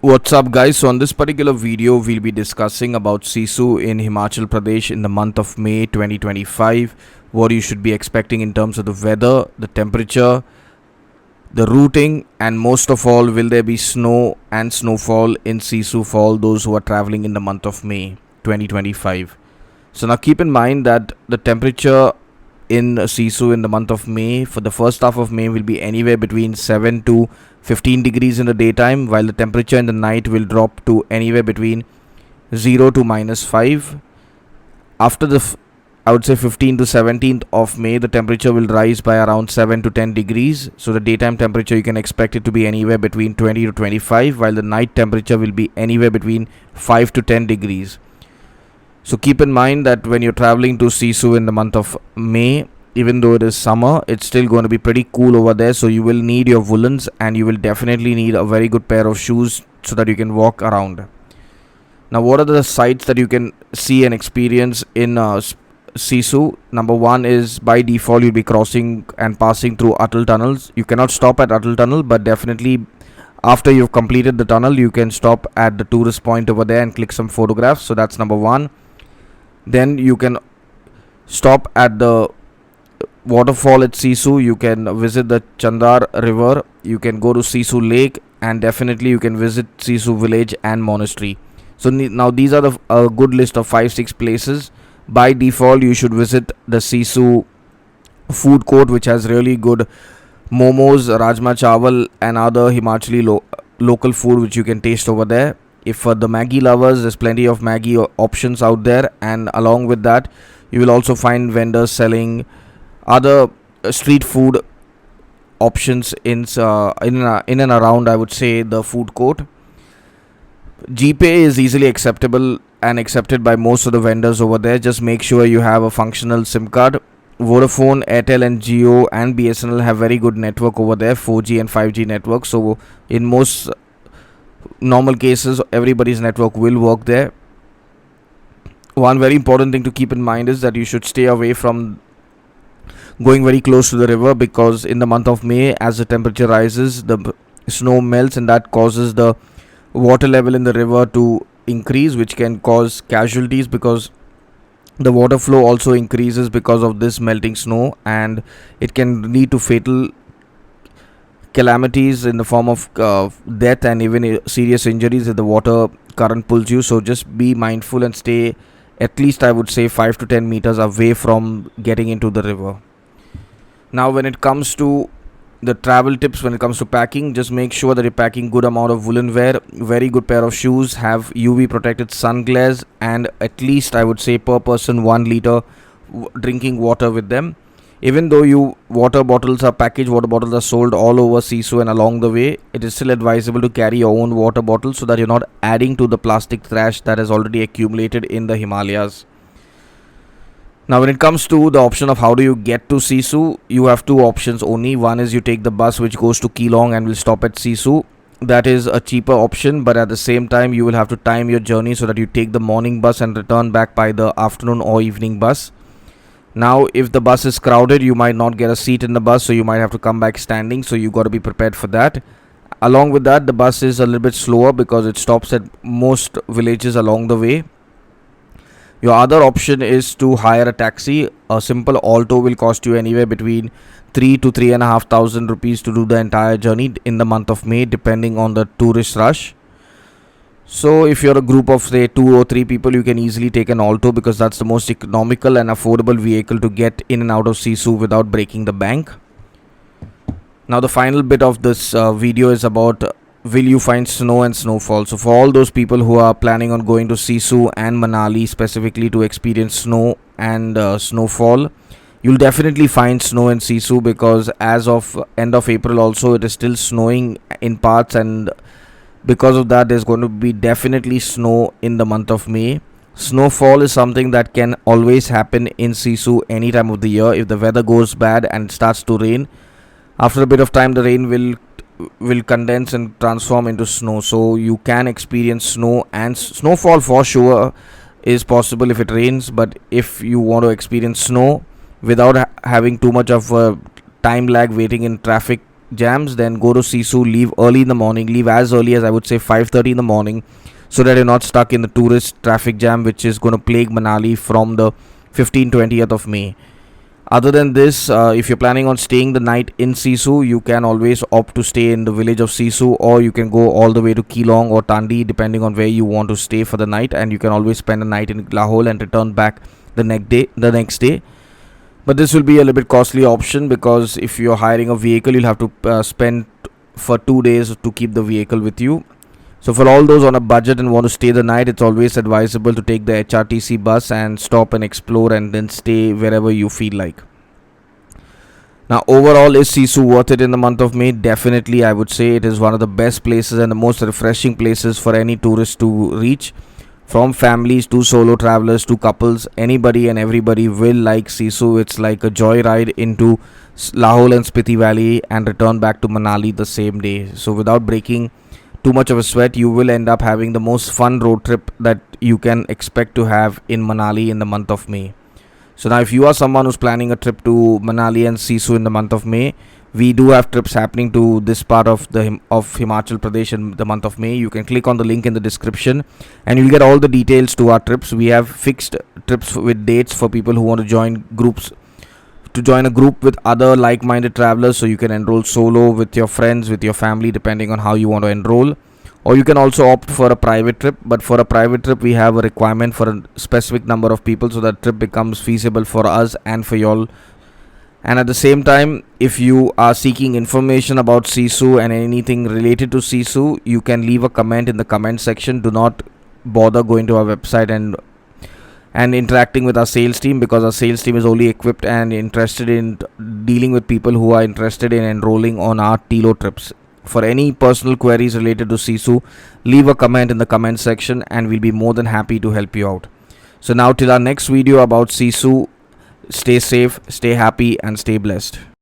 What's up, guys? So on this particular video we'll be discussing about Sisu in Himachal Pradesh in the month of May 2025, what you should be expecting in terms of the weather, the temperature, the routing, and most of all, will there be snow and snowfall in Sisu for all those who are traveling in the month of May 2025. So now keep in mind that the temperature in Sisu in the month of May for the first half of May will be anywhere between 7 to 15 degrees in the daytime, while the temperature in the night will drop to anywhere between 0 to -5. After I would say 15th to 17th of May, the temperature will rise by around 7 to 10 degrees. So the daytime temperature you can expect it to be anywhere between 20 to 25, while the night temperature will be anywhere between 5 to 10 degrees. So keep in mind that when you're traveling to Sisu in the month of May, even though it is summer, it's still going to be pretty cool over there. So you will need your woolens, and you will definitely need a very good pair of shoes so that you can walk around. Now, what are the sights that you can see and experience in Sisu? Number one is, by default you'll be crossing and passing through Atal tunnels. You cannot stop at Atal tunnel, but definitely after you've completed the tunnel, you can stop at the tourist point over there and click some photographs. So that's number one. Then you can stop at the waterfall at Sisu. You can visit the Chandar river. You can go to Sisu lake, and definitely you can visit Sisu village and monastery. So now these are a good list of 5-6 places. By default you should visit the Sisu food court, which has really good momos, rajma chawal, and other Himachali local food which you can taste over there. If for the Maggi lovers, there's plenty of Maggi options out there, and along with that you will also find vendors selling other street food options in and around, I would say, the food court. GPay is easily acceptable and accepted by most of the vendors over there. Just make sure you have a functional SIM card. Vodafone, Airtel and Jio and BSNL have very good network over there, 4G and 5G network. So in most normal cases, everybody's network will work there. One very important thing to keep in mind is that you should stay away from going very close to the river, because in the month of May, as the temperature rises, the snow melts, and that causes the water level in the river to increase, which can cause casualties, because the water flow also increases because of this melting snow, and it can lead to fatal calamities in the form of death and even serious injuries if the water current pulls you. So just be mindful and stay at least, I would say, 5 to 10 meters away from getting into the river. Now when it comes to the travel tips, when it comes to packing, just make sure that you're packing good amount of woolen wear, very good pair of shoes, have UV protected sun glares, and at least, I would say, per person 1 liter drinking water with them. Even though packaged water bottles are sold all over Sisu and along the way, it is still advisable to carry your own water bottle so that you're not adding to the plastic trash that has already accumulated in the Himalayas. Now when it comes to the option of how do you get to Sisu, you have two options only. One is you take the bus which goes to Keylong and will stop at Sisu. That is a cheaper option, but at the same time you will have to time your journey so that you take the morning bus and return back by the afternoon or evening bus. Now if the bus is crowded, you might not get a seat in the bus, so you might have to come back standing, so you got to be prepared for that. Along with that, the bus is a little bit slower because it stops at most villages along the way. Your other option is to hire a taxi. A simple alto will cost you anywhere between 3 to 3,500 rupees to do the entire journey in the month of May, depending on the tourist rush. So if you're a group of say 2 or 3 people, you can easily take an alto, because that's the most economical and affordable vehicle to get in and out of Sisu without breaking the bank. Now the final bit of this video is about will you find snow and snowfall. So for all those people who are planning on going to Sisu and Manali specifically to experience snow and snowfall, you'll definitely find snow in Sisu, because as of end of April also it is still snowing in parts, and because of that there's going to be definitely snow in the month of May. Snowfall is something that can always happen in Sisu any time of the year. If the weather goes bad and it starts to rain, after a bit of time the rain will condense and transform into snow, so you can experience snow and snowfall for sure is possible if it rains. But if you want to experience snow without having too much of a time lag waiting in traffic jams, then go to Sisu, leave early in the morning, leave as early as I would say 5:30 in the morning, so that you're not stuck in the tourist traffic jam which is going to plague Manali from the 15th-20th of May. Other than this, if you're planning on staying the night in Sisu, you can always opt to stay in the village of Sisu, or you can go all the way to Keelong or Tandi depending on where you want to stay for the night, and you can always spend a night in Lahore and return back the next day. But this will be a little bit costly option, because if you're hiring a vehicle, you'll have to spend for 2 days to keep the vehicle with you. So for all those on a budget and want to stay the night, it's always advisable to take the HRTC bus and stop and explore and then stay wherever you feel like. Now, overall, is Sisu worth it in the month of May? Definitely, I would say it is one of the best places and the most refreshing places for any tourist to reach. From families to solo travelers to couples, anybody and everybody will like Sisu. It's like a joyride into Lahore and Spiti Valley and return back to Manali the same day. So without breaking too much of a sweat, you will end up having the most fun road trip that you can expect to have in Manali in the month of May. So now, if you are someone who's planning a trip to Manali and Sisu in the month of May, we do have trips happening to this part of Himachal Pradesh in the month of May. You can click on the link in the description and you'll get all the details to our trips. We have fixed trips with dates for people who want to join a group with other like-minded travelers, so you can enroll solo, with your friends, with your family, depending on how you want to enroll. Or you can also opt for a private trip, but for a private trip we have a requirement for a specific number of people, so that trip becomes feasible for us and for y'all. And at the same time, if you are seeking information about Sisu and anything related to Sisu, you can leave a comment in the comment section. Do not bother going to our website and interacting with our sales team, because our sales team is only equipped and interested in dealing with people who are interested in enrolling on our TILO trips. For any personal queries related to Sisu, leave a comment in the comment section and we'll be more than happy to help you out. So now, till our next video about Sisu, stay safe, stay happy and stay blessed.